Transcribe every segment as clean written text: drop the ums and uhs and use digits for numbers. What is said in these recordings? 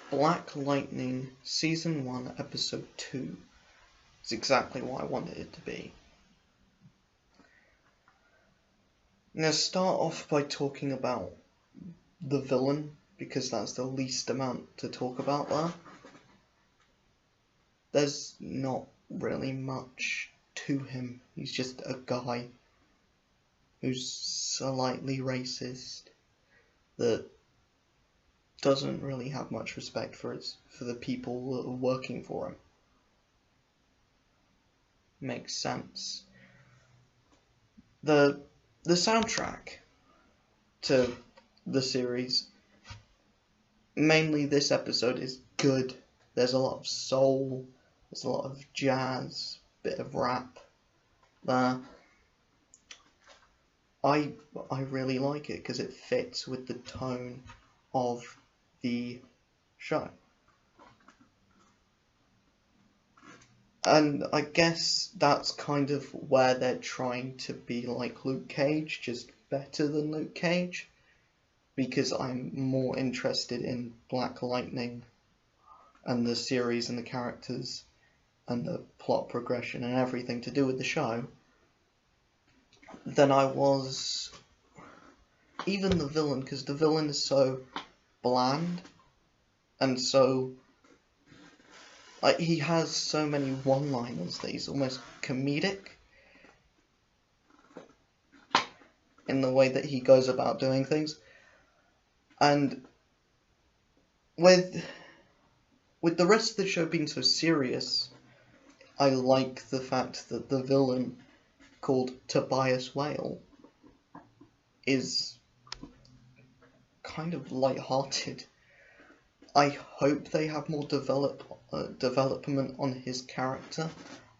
Black Lightning Season 1 Episode 2 is exactly what I wanted it to be. I'm going to start off by talking about the villain, because that's the least amount to talk about there. There's not really much to him. He's just a guy who's slightly racist that doesn't really have much respect for the people that are working for him. Makes sense. The soundtrack to the series, mainly this episode, is good. There's a lot of soul, there's a lot of jazz, bit of rap there. I really like it because it fits with the tone of the show. And I guess that's kind of where they're trying to be like Luke Cage, just better than Luke Cage, because I'm more interested in Black Lightning and the series and the characters and the plot progression and everything to do with the show than I was even the villain, because the villain is so bland and so, like, he has so many one-liners that he's almost comedic in the way that he goes about doing things. And with the rest of the show being so serious, I like the fact that the villain, called Tobias Whale, is kind of light-hearted. I hope they have more development on his character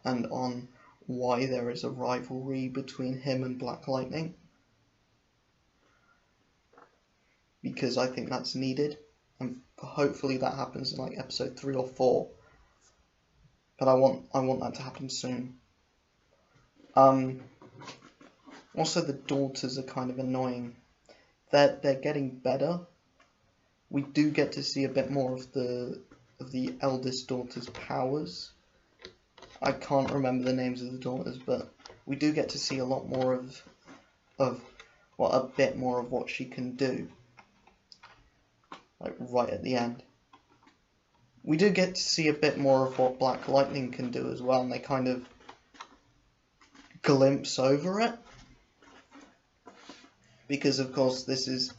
and on why there is a rivalry between him and Black Lightning, because I think that's needed, and hopefully that happens in like episode 3 or 4. But I want that to happen soon. Also, the daughters are kind of annoying. They're getting better. We do get to see a bit more of the eldest daughter's powers. I can't remember the names of the daughters, but we do get to see a lot more a bit more of what she can do. Like right at the end. We do get to see a bit more of what Black Lightning can do as well, and they kind of glimpse over it. Because of course this is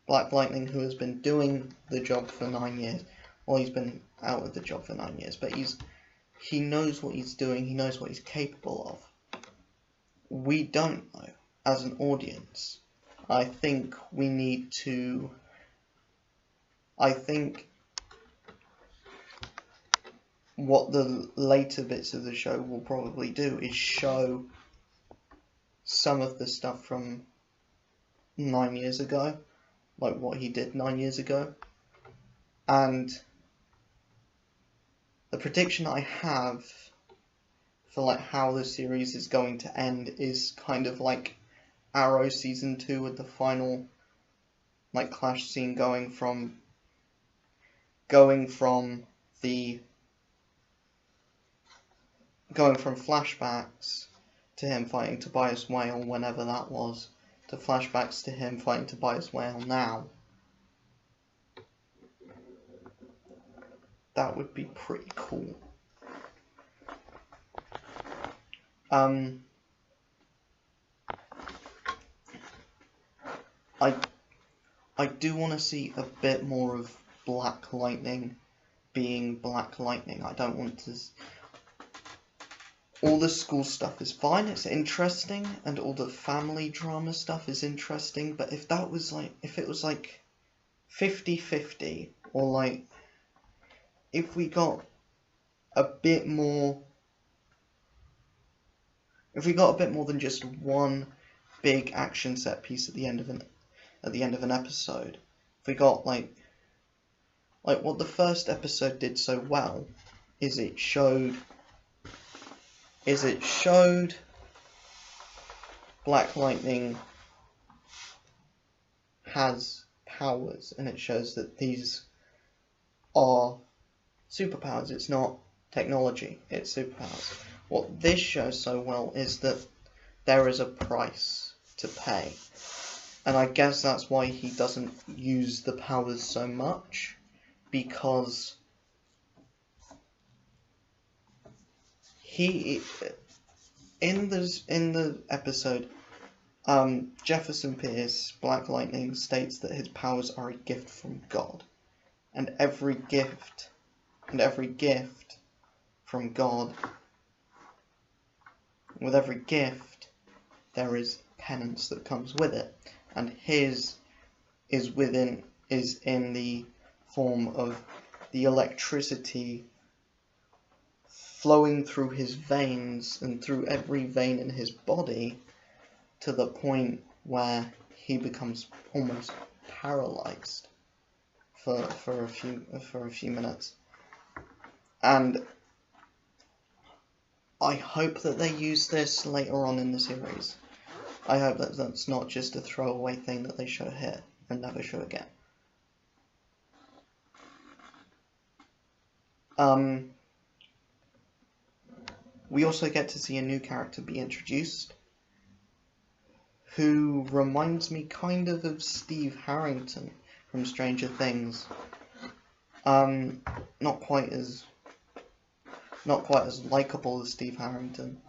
Black Lightning, who has been doing the job for 9 years. Well, he's been out of the job for 9 years, but he knows what he's doing, he knows what he's capable of. We don't know, as an audience. I think what the later bits of the show will probably do is show some of the stuff from 9 years ago, like what he did 9 years ago. And the prediction I have for like how the series is going to end is kind of like Arrow Season 2 with the final like clash scene going from flashbacks to him fighting Tobias Whale whenever that was, to flashbacks to him fighting Tobias Whale now. That would be pretty cool. I do want to see a bit more of Black Lightning being Black Lightning. I don't want to... All the school stuff is fine, it's interesting, and all the family drama stuff is interesting, but if it was like 50-50, or like, if we got a bit more than just one big action set piece at the end of an episode, if we got like what the first episode did so well is it showed Black Lightning has powers, and it shows that these are superpowers. It's not technology, it's superpowers. What this shows so well is that there is a price to pay. And I guess that's why he doesn't use the powers so much, because he, in the episode, Jefferson Pierce, Black Lightning, states that his powers are a gift from God, and every gift from God, with every gift, there is penance that comes with it, and his is in the form of the electricity flowing through his veins and through every vein in his body to the point where he becomes almost paralyzed for a few minutes. And I hope that they use this later on in the series. I hope that that's not just a throwaway thing that they show here and never show again. We also get to see a new character be introduced, who reminds me kind of Steve Harrington from Stranger Things. Not quite as likable as Steve Harrington,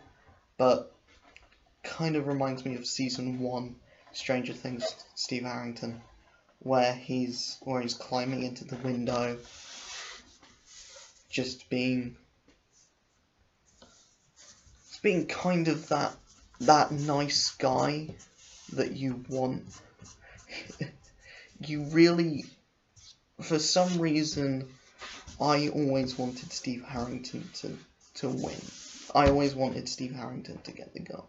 but kind of reminds me of season 1 Stranger Things Steve Harrington, where he's climbing into the window, just being kind of that nice guy that you want. You really, for some reason, I always wanted Steve Harrington to win. I always wanted Steve Harrington to get the girl.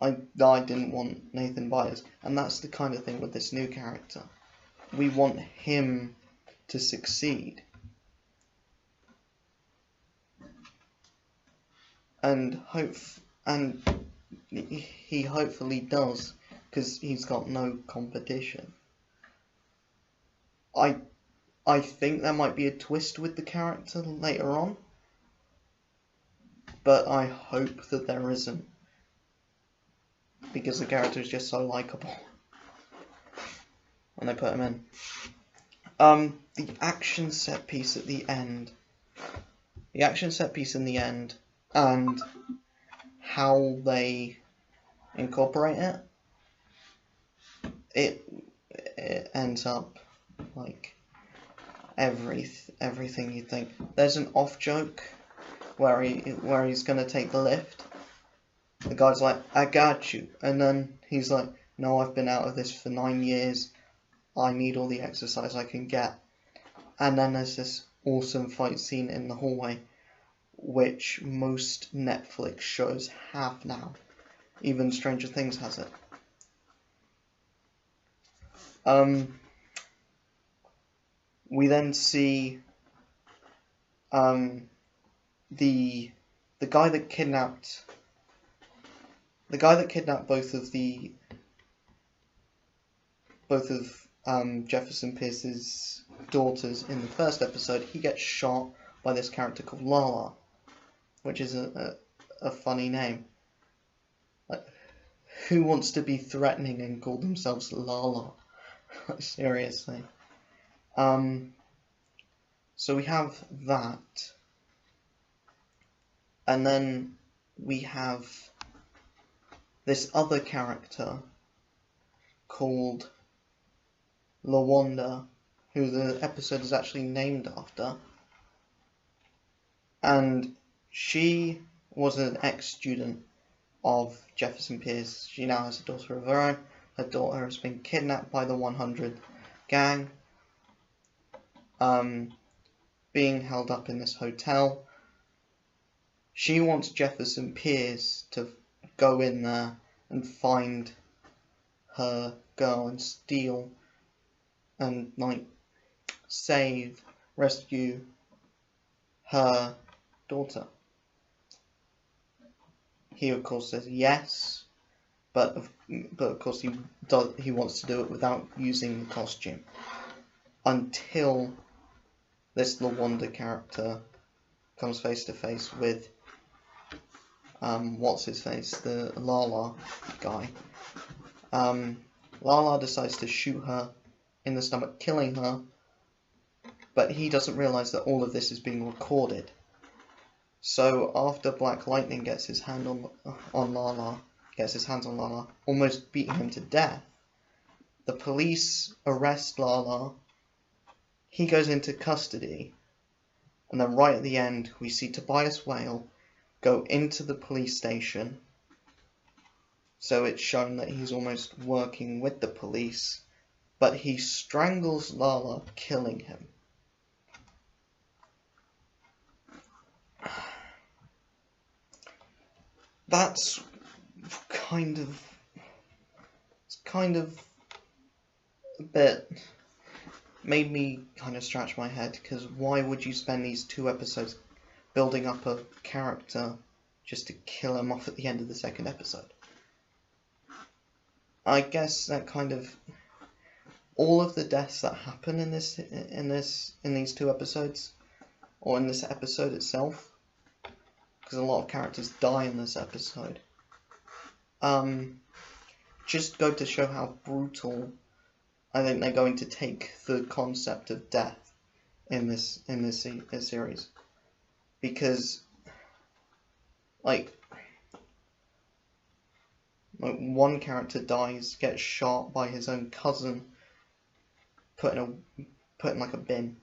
I didn't want Nathan Byers, and that's the kind of thing with this new character. We want him to succeed. And he hopefully does, because he's got no competition. I think there might be a twist with the character later on, but I hope that there isn't, because the character is just so likable when they put him in. The action set piece at the end. The action set piece in the end, and how they incorporate it ends up like everything you think. There's an off joke where he's gonna take the lift. The guy's like, "I got you," and then he's like, "No, I've been out of this for 9 years. I need all the exercise I can get." And then there's this awesome fight scene in the hallway, which most Netflix shows have now. Even Stranger Things has it. We then see the guy that kidnapped both of Jefferson Pierce's daughters in the first episode. He gets shot by this character called Lala, which is a funny name. Like, who wants to be threatening and call themselves Lala? Seriously. So we have that, and then we have this other character called LaWanda, who the episode is actually named after. And she was an ex-student of Jefferson Pierce. She now has a daughter of her own. Her daughter has been kidnapped by the 100 gang, being held up in this hotel. She wants Jefferson Pierce to go in there and find her girl and steal and, like, rescue her daughter. He of course says yes, but of course he wants to do it without using the costume. until this Lawanda character comes face to face with what's his face, the Lala guy. Lala decides to shoot her in the stomach, killing her, but he doesn't realise that all of this is being recorded. So after Black Lightning gets his hands on Lala, almost beating him to death, the police arrest Lala, he goes into custody, and then right at the end we see Tobias Whale go into the police station, so it's shown that he's almost working with the police, but he strangles Lala, killing him. That's kind of a bit made me kind of scratch my head, because why would you spend these 2 episodes building up a character just to kill him off at the end of the 2nd episode? I guess that kind of all of the deaths that happen in these 2 episodes, or in this episode itself, because a lot of characters die in this episode, just go to show how brutal I think they're going to take the concept of death in this series, because like one character dies, gets shot by his own cousin, put in like a bin,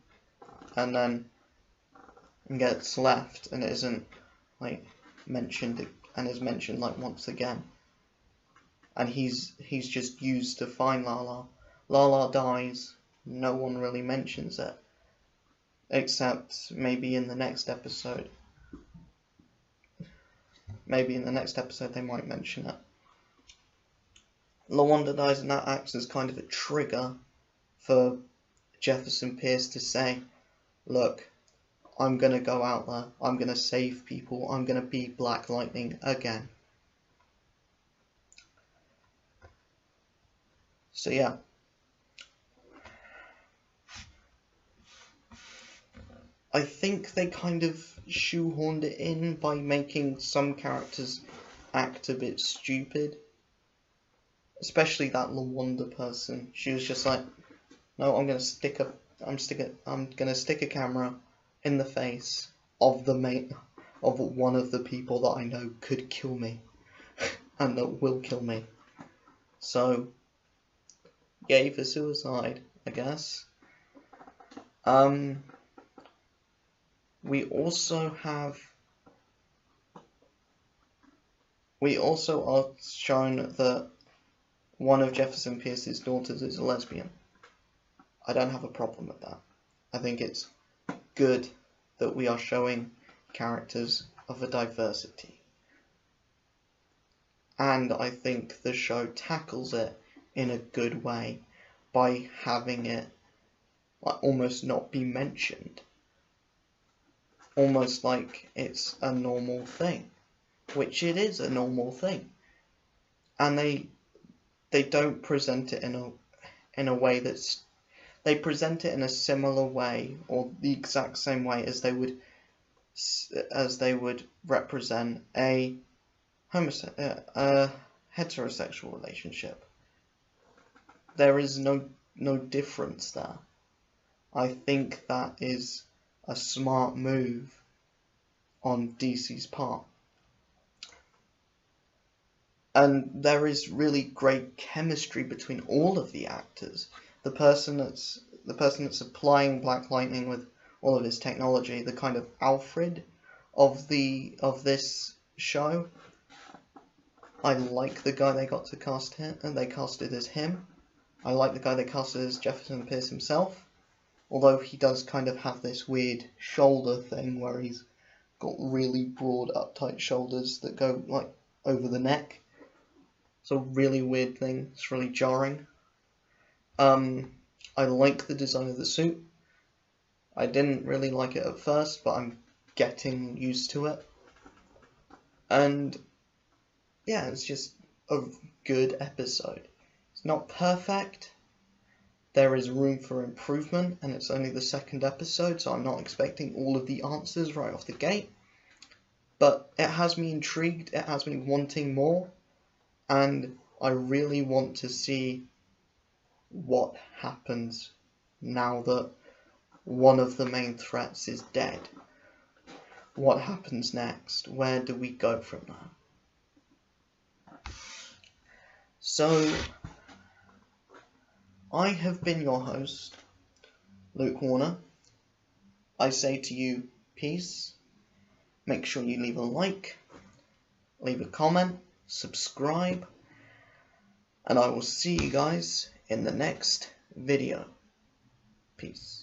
and then gets left and it isn't like mentioned, and is mentioned like once again, and he's just used to find Lala. Lala dies, no one really mentions it, except maybe in the next episode. Maybe in the next episode they might mention it. Lawanda dies, and that acts as kind of a trigger for Jefferson Pierce to say, look, I'm going to go out there, I'm going to save people, I'm going to be Black Lightning again. So yeah. I think they kind of shoehorned it in by making some characters act a bit stupid. Especially that Lawanda person. She was just like, no, I'm gonna stick a camera in the face of one of the people that I know could kill me and that will kill me. So yay for suicide, I guess. We also are shown that one of Jefferson Pierce's daughters is a lesbian. I don't have a problem with that. I think it's good that we are showing characters of a diversity. And I think the show tackles it in a good way by having it like almost not be mentioned. Almost like it's a normal thing, which it is a normal thing. And they don't present it in a way that's, they present it in a similar way, or the exact same way as they would represent a heterosexual relationship. There is no difference there. I think that is a smart move on DC's part. And there is really great chemistry between all of the actors. The person that's applying Black Lightning with all of his technology, the kind of Alfred of this show. I like the guy they got to cast him, and they casted as him. I like the guy they casted as Jefferson Pierce himself, although he does kind of have this weird shoulder thing where he's got really broad, uptight shoulders that go like over the neck. It's a really weird thing. It's really jarring. I like the design of the suit. I didn't really like it at first, but I'm getting used to it. And yeah, it's just a good episode. It's not perfect, there is room for improvement, and it's only the second episode, so I'm not expecting all of the answers right off the gate. But it has me intrigued, it has me wanting more, and I really want to see what happens now that one of the main threats is dead. What happens next? Where do we go from there? So, I have been your host, Luke Warner. I say to you, peace. Make sure you leave a like, leave a comment, subscribe, and I will see you guys in the next video. Peace.